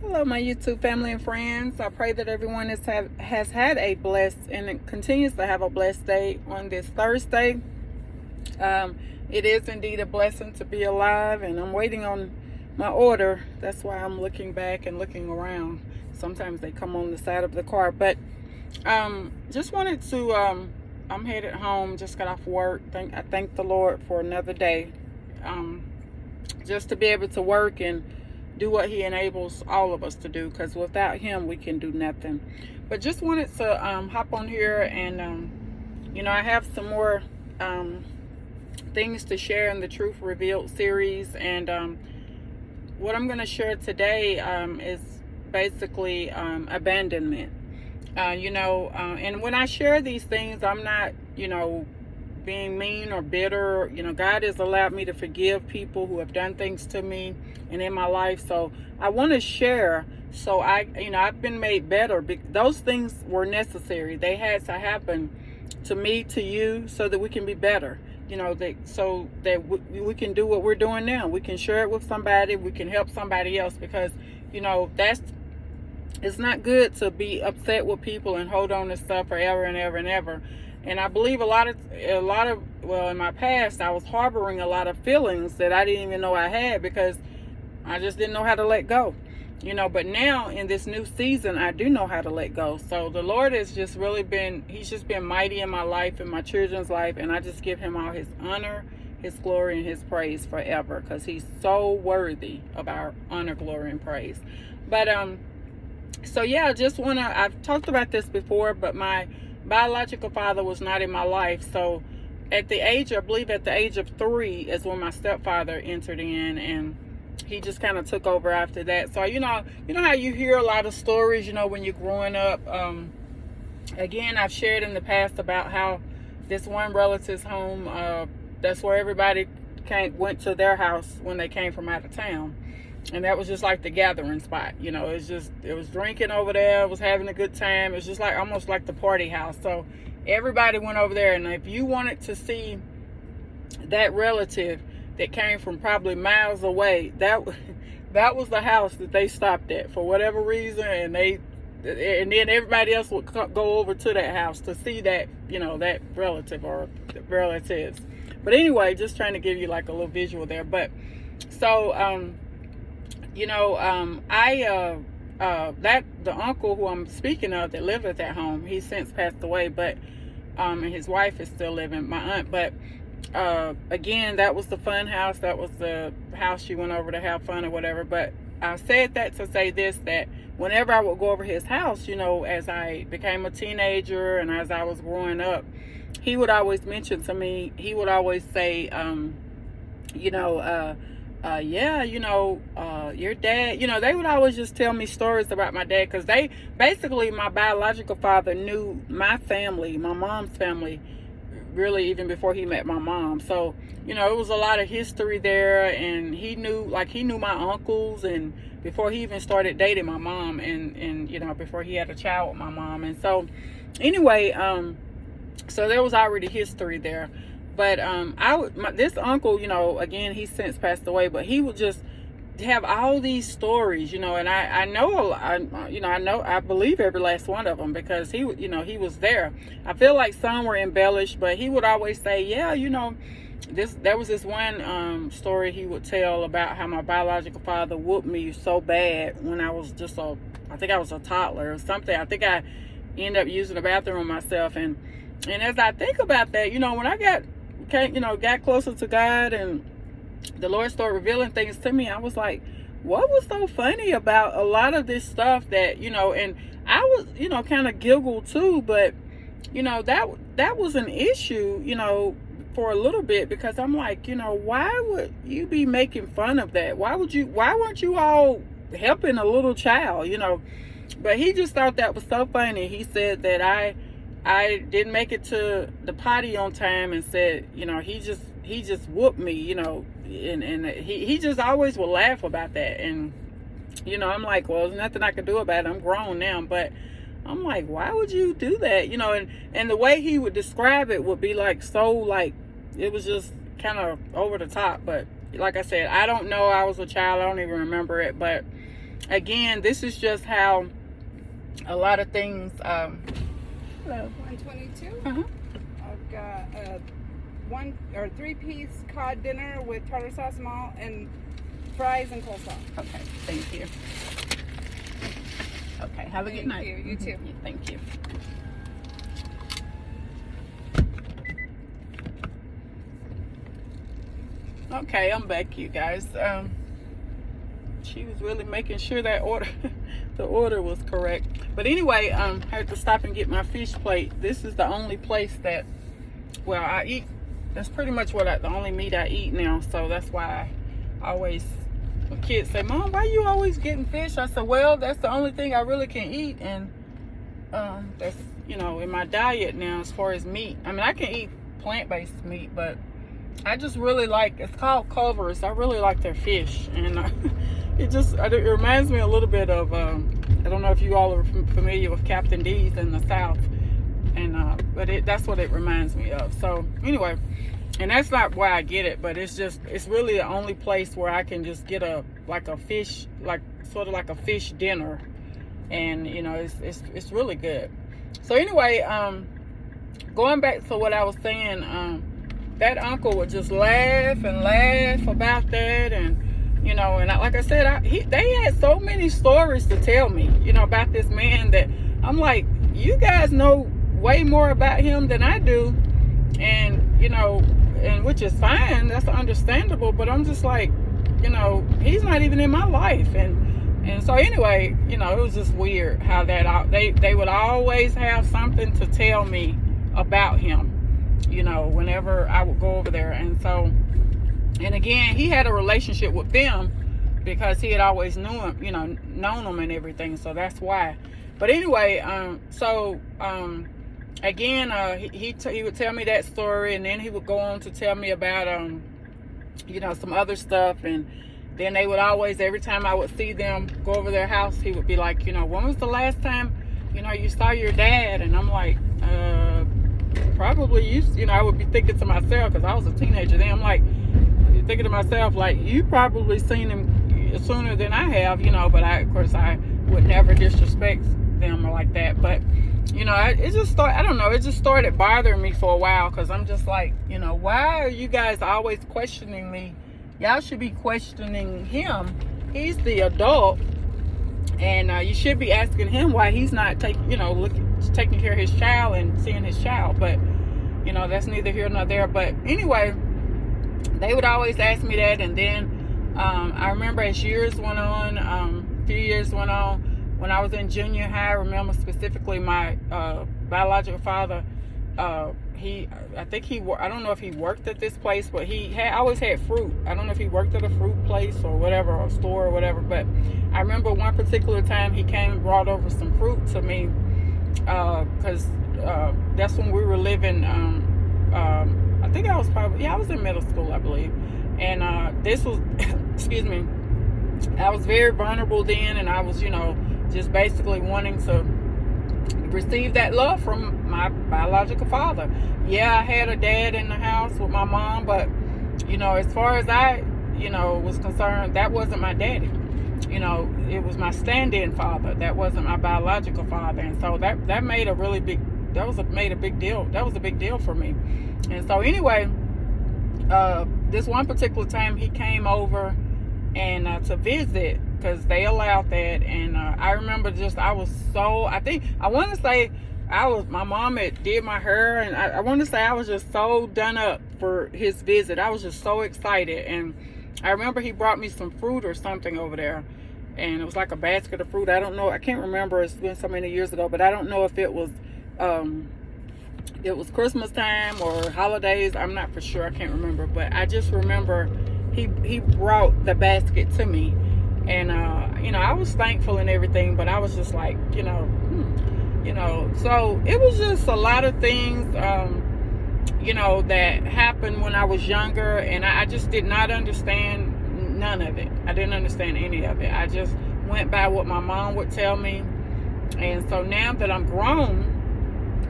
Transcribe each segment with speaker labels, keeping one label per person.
Speaker 1: Hello, my YouTube family and friends. I pray that everyone has had a blessed and continues to have a blessed day on this Thursday. It is indeed a blessing to be alive, and I'm waiting on my order. That's why I'm looking back and looking around. Sometimes they come on the side of the car, but just wanted to. I'm headed home. Just got off work. I thank the Lord for another day. Just to be able to work and do what he enables all of us to do, because without him we can do nothing. But just wanted to hop on here and I have some more things to share in the Truth Revealed series, and what I'm going to share today is basically abandonment. And when I share these things, I'm not being mean or bitter. God has allowed me to forgive people who have done things to me and in my life. So I want to share. So I've been made better. Those things were necessary. They had to happen to me, to you, so that we can be better. So that we can do what we're doing now. We can share it with somebody. We can help somebody else, because it's not good to be upset with people and hold on to stuff forever and ever and ever. And I believe in my past, I was harboring a lot of feelings that I didn't even know I had, because I just didn't know how to let go. But now in this new season, I do know how to let go. So the Lord has just really he's just been mighty in my life and my children's life. And I just give him all his honor, his glory, and his praise forever, because he's so worthy of our honor, glory, and praise. But, I've talked about this before, but my biological father was not in my life. So at the age of 3 is when my stepfather entered in, and he just kind of took over after that. So you know how you hear a lot of stories when you're growing up. Again, I've shared in the past about how this one relative's home, that's where everybody went to their house when they came from out of town. And that was just like the gathering spot. It was drinking over there. It was having a good time. It was just almost like the party house. So everybody went over there. And if you wanted to see that relative that came from probably miles away, that was the house that they stopped at for whatever reason. And then everybody else would go over to that house to see that, that relative or relatives. But anyway, just trying to give you like a little visual there. But so, the uncle who I'm speaking of that lived at that home, he's since passed away, but and his wife is still living, my aunt. But again, that was the fun house. That was the house she went over to have fun or whatever. But I said that to say this, that whenever I would go over his house, as I became a teenager and as I was growing up, he would always mention to me, he would always say, your dad, they would always just tell me stories about my dad, because my biological father knew my family, my mom's family, really even before he met my mom. So, it was a lot of history there, and he knew my uncles, and before he even started dating my mom, and before he had a child with my mom. And so anyway, so there was already history there. But this uncle, again, he's since passed away, but he would just have all these stories, and I believe every last one of them, because he was there. I feel like some were embellished, but he would always say, there was this one story he would tell about how my biological father whooped me so bad when I was I think I was a toddler or something. I think I ended up using the bathroom myself, and as I think about that, when I got closer to God and the Lord started revealing things to me, I was like, what was so funny about a lot of this stuff that, and I was, kind of giggled too, but, that was an issue, for a little bit, because I'm like, why would you be making fun of that? Why weren't you all helping a little child, But he just thought that was so funny. He said that I didn't make it to the potty on time, and said, he just whooped me, and he just always would laugh about that. And, I'm like, well, there's nothing I can do about it. I'm grown now, but I'm like, why would you do that? And the way he would describe it would be it was just kind of over the top. But like I said, I don't know. I was a child. I don't even remember it. But again, this is just how a lot of things. Hello.
Speaker 2: 122.
Speaker 1: Uh-huh.
Speaker 2: I've got a 3-piece cod dinner with tartar sauce, malt, and fries and coleslaw.
Speaker 1: Okay, thank you. Okay, have a good night.
Speaker 2: Thank you. You too.
Speaker 1: Thank you. Okay, I'm back, you guys. She was really making sure that the order was correct. But anyway, I had to stop and get my fish plate. This is the only place that, well, I eat. That's pretty much the only meat I eat now. So that's why I always, when kids say, "Mom, why you always getting fish?" I said, well, that's the only thing I really can eat. And that's, in my diet now as far as meat. I mean, I can eat plant-based meat, but I just really like, it's called Culver's. I really like their fish. And it reminds me a little bit of, I don't know if you all are familiar with Captain D's in the South. And but that's what it reminds me of. So anyway, and that's not why I get it, but it's really the only place where I can just get a fish, sort of like a fish dinner. And it's really good. So anyway, going back to what I was saying, that uncle would just laugh and laugh about that. And like I said, they had so many stories to tell me, about this man, that I'm like, you guys know way more about him than I do. And and which is fine, that's understandable, but I'm just like, he's not even in my life. And so anyway, it was just weird how that they would always have something to tell me about him, whenever I would go over there. And so, and again, he had a relationship with them because he had always known them and everything. So that's why. But anyway, again, he would tell me that story, and then he would go on to tell me about some other stuff. And then they would always, every time I would see them go over their house, he would be like, when was the last time you saw your dad? And I'm like, probably I would be thinking to myself, because I was a teenager then, I'm like thinking to myself, like, you probably seen him sooner than I have, but of course I would never disrespect them or like that. But it just started, I don't know, it just started bothering me for a while, because I'm just like, why are you guys always questioning me? Y'all should be questioning him. He's the adult, and you should be asking him why he's not taking care of his child and seeing his child. But that's neither here nor there. But anyway, they would always ask me that. And then I remember as years went on, a few years went on, when I was in junior high, I remember specifically my biological father, I don't know if he worked at this place, but he always had fruit. I don't know if he worked at a fruit place or whatever, or a store or whatever, but I remember one particular time he came and brought over some fruit to me, because that's when we were living, I think I was in middle school, I believe. And this was, excuse me, I was very vulnerable then, and I was, just basically wanting to receive that love from my biological father. Yeah, I had a dad in the house with my mom, but as far as I was concerned, that wasn't my daddy. It was my stand-in father. That wasn't my biological father. And so that made a big deal. That was a big deal for me. And so anyway, this one particular time he came over and to visit, because they allowed that. And I remember my mom had did my hair, and I want to say I was just so done up for his visit. I was just so excited. And I remember he brought me some fruit or something over there, and it was like a basket of fruit. I don't know, I can't remember, it's been so many years ago, but I don't know if it was Christmas time or holidays. I'm not for sure, I can't remember. But I just remember he brought the basket to me, and I was thankful and everything, but I was just like, so it was just a lot of things that happened when I was younger, and I just did not understand none of it. I didn't understand any of it. I just went by what my mom would tell me. And so now that I'm grown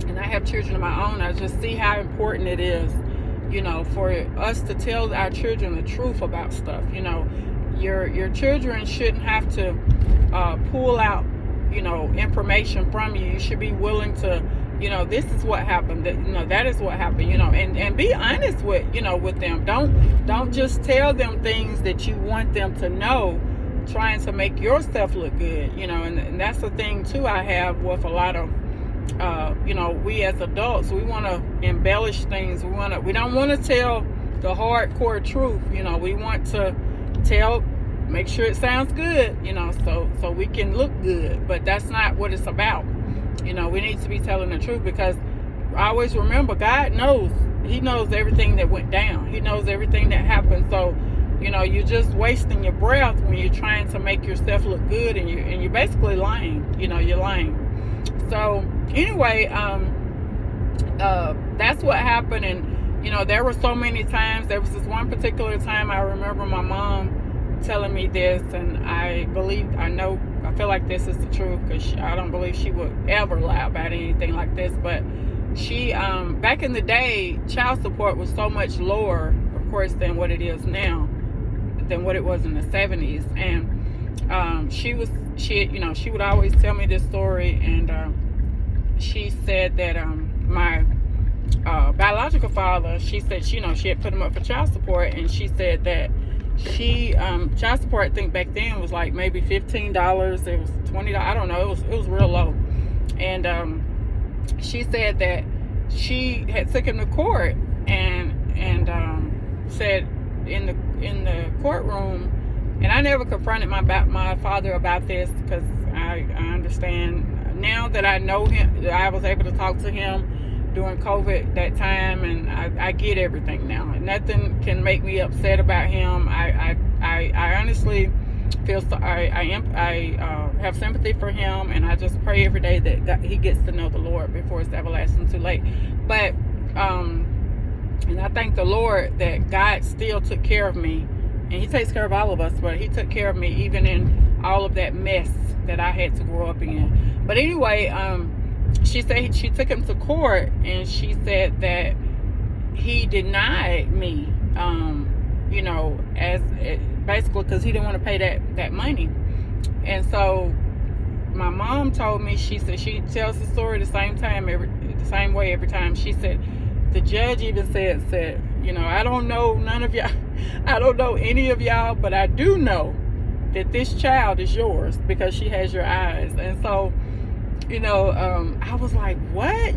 Speaker 1: and I have children of my own, I just see how important it is, for us to tell our children the truth about stuff. Your children shouldn't have to pull out, information from you. You should be willing to, this is what happened. That is what happened. And be honest with them. Don't just tell them things that you want them to know, trying to make yourself look good. And that's the thing too. I have with a lot of, we as adults, we want to embellish things. We don't want to tell the hardcore truth. We want to make sure it sounds good, so we can look good. But that's not what it's about. We need to be telling the truth, because I always remember God knows. He knows everything that went down. He knows everything that happened. So, you're just wasting your breath when you're trying to make yourself look good, and you're basically lying. You're lying. So anyway, that's what happened. And there were so many times. There was this one particular time I remember my mom telling me this, and I feel like this is the truth, because I don't believe she would ever lie about anything like this. But she, back in the day, child support was so much lower, of course, than what it is now, than what it was in the 70s. And she would always tell me this story, and she said that my biological father, she said she had put him up for child support, and she said that child support, I think back then, was like maybe $15. It was $20. I don't know. It was real low. And she said that she had took him to court, and said in the courtroom, and I never confronted my father about this, because I understand now that I know him, that I was able to talk to him during COVID that time, and I get everything now. Nothing can make me upset about him. I honestly feel I have sympathy for him, and I just pray every day that he gets to know the Lord before it's everlasting too late. But and I thank the Lord that God still took care of me, and He takes care of all of us, but He took care of me even in all of that mess that I had to grow up in. But anyway, she said she took him to court, and she said that he denied me, as basically because he didn't want to pay that money. And so my mom told me, she said she tells the story the same way every time. She said the judge even said, I don't know none of y'all, I don't know any of y'all, but I do know that this child is yours because she has your eyes. And so I was like, what?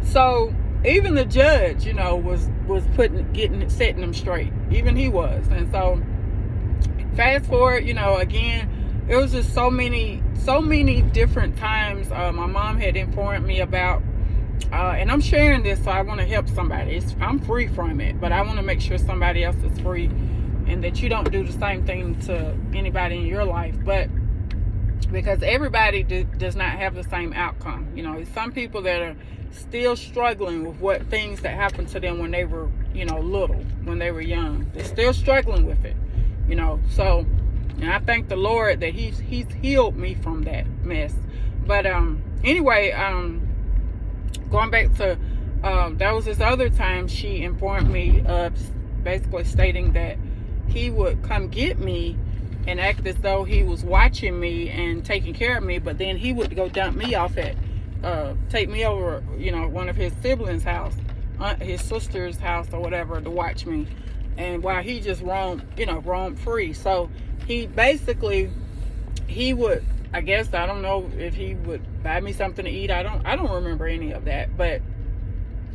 Speaker 1: So even the judge, was setting them straight. Even he was. And so fast forward, again, it was just so many different times my mom had informed me about, and I'm sharing this, so I want to help somebody. I'm free from it, but I want to make sure somebody else is free, and that you don't do the same thing to anybody in your life. But because everybody does not have the same outcome. Some people that are still struggling with what things that happened to them when they were, little, when they were young. They're still struggling with it, So, and I thank the Lord that He's healed me from that mess. But anyway, going back to, there was this other time she informed me of basically stating that he would come get me and act as though he was watching me and taking care of me, but then he would go dump me off take me over, one of his siblings' house, his sister's house or whatever, to watch me. And while he just roamed free. So he basically, I guess, I don't know if he would buy me something to eat. I don't remember any of that, but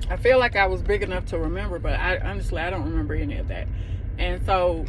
Speaker 1: I feel like I was big enough to remember, but honestly, I don't remember any of that. And so,